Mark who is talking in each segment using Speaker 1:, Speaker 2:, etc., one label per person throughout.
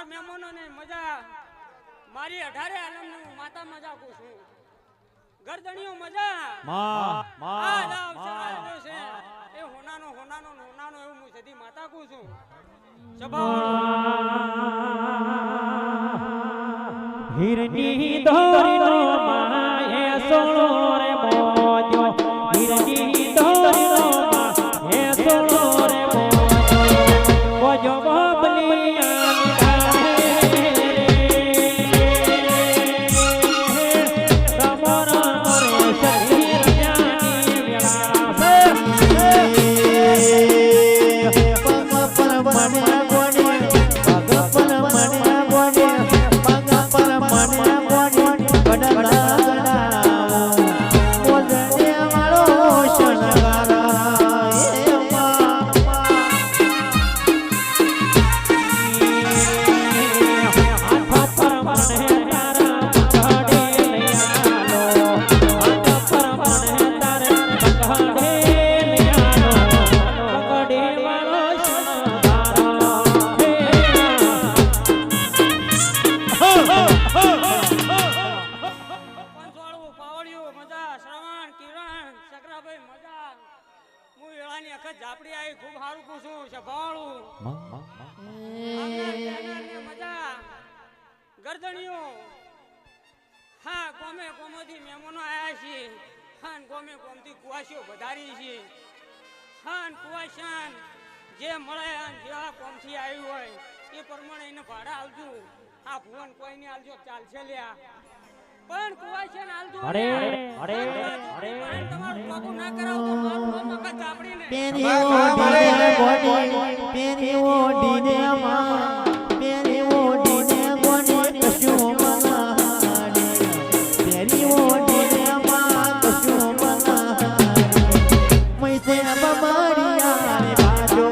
Speaker 1: આવનાર મહેમાનોને મજા મારી 18 આલમનું માતા મજા કું છું ગરદણીઓ મજા આ જાવ સરાજો છે એ હોનાનો એવું હું સદી માતા કું છું
Speaker 2: હિરની દોરીનો માહે સોળો રે મોજો હિરની દોરીનો માહે સોળો રે મોજો બબલી
Speaker 1: જાપડી આવી ખૂબ સારું પૂછું છે ભાળું મજા ગરદણીઓ હા કોમે કોમોથી મહેમાનો આયા છે હા કોમે કોમથી કુવાસીઓ વધારી છે હા કુવાસાન જે મળે જેવા કોમથી આવ્યું હોય એ પ્રમાણે એને ભાડા આવજો આ ભુવન કોઈને આલજો ચાલશે લ્યા પણ કુવાસન આલજો
Speaker 2: અરે
Speaker 1: તમારું કોકું ના કરાવતો મારું મકા જાપડીને
Speaker 3: પેરી ઓડીને કશું મનાડે પેરી ઓડીને કશું મનાડે મૈસે બબડિયા રે બાજો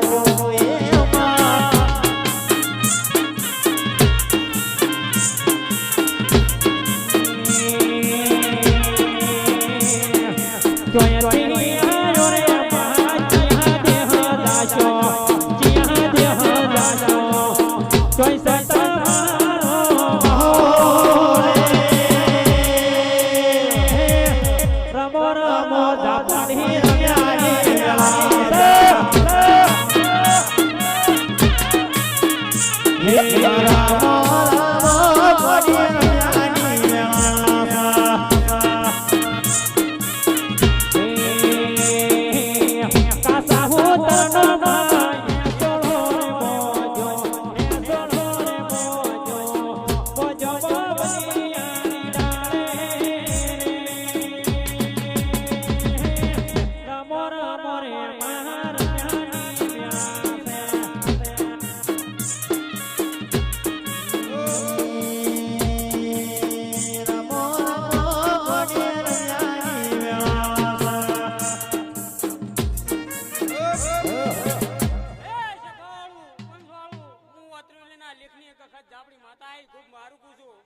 Speaker 1: જાપડી માતા આઈ ખૂબ મારું પૂછું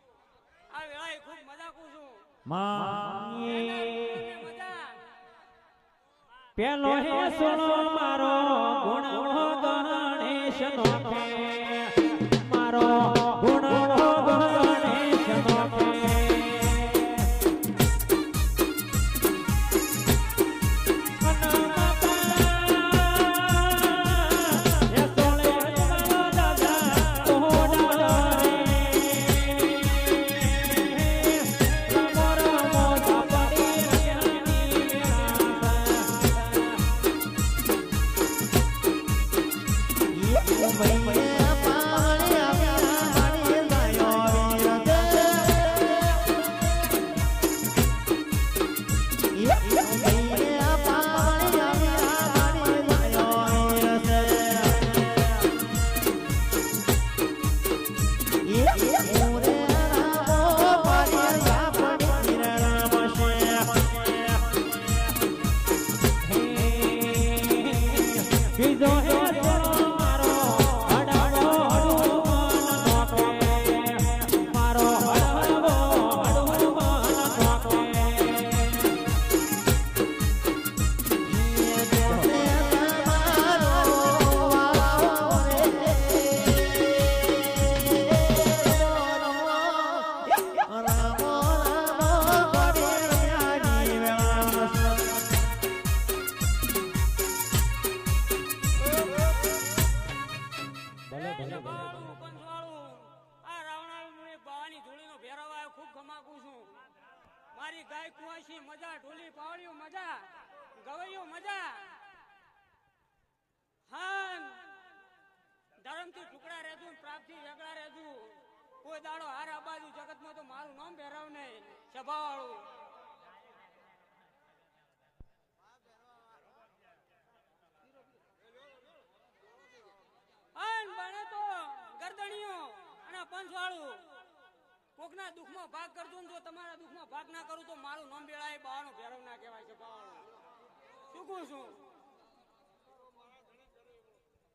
Speaker 1: આ વેળાએ ખૂબ મજા પૂછું
Speaker 2: પેલો હે સુનો મારો ગુણ ગણેશ નો મારો ગુણ ગણેશ નો
Speaker 3: ભાઈ
Speaker 1: ભેરવાય ખૂબ ગમાકું છું મારી ગાય કુવાસી મજા ઢોલી પાવળિયું મજા ગવૈયું મજા હા ધર્મથી ટુકડા રહેતું પ્રાપ્તિ વેગળા રહેતું કોઈ દાડો હાર બાજુ જગતમાં તો મારું નામ ભેરવ નહીં સભાવાળું બને તો ગરદણીઓ અને પંચવાળું કોકના દુઃખમાં ભાગ કરજો ને જો તમારા દુઃખમાં ભાગ ના કરું તો મારું નામ બેળાય બહારનો ભેરવ ના કહેવાય છે બાવાળું શું કહું છું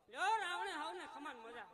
Speaker 1: લ્યો રાવણે હાવને સમાન મજા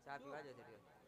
Speaker 4: ચા પીવા જશે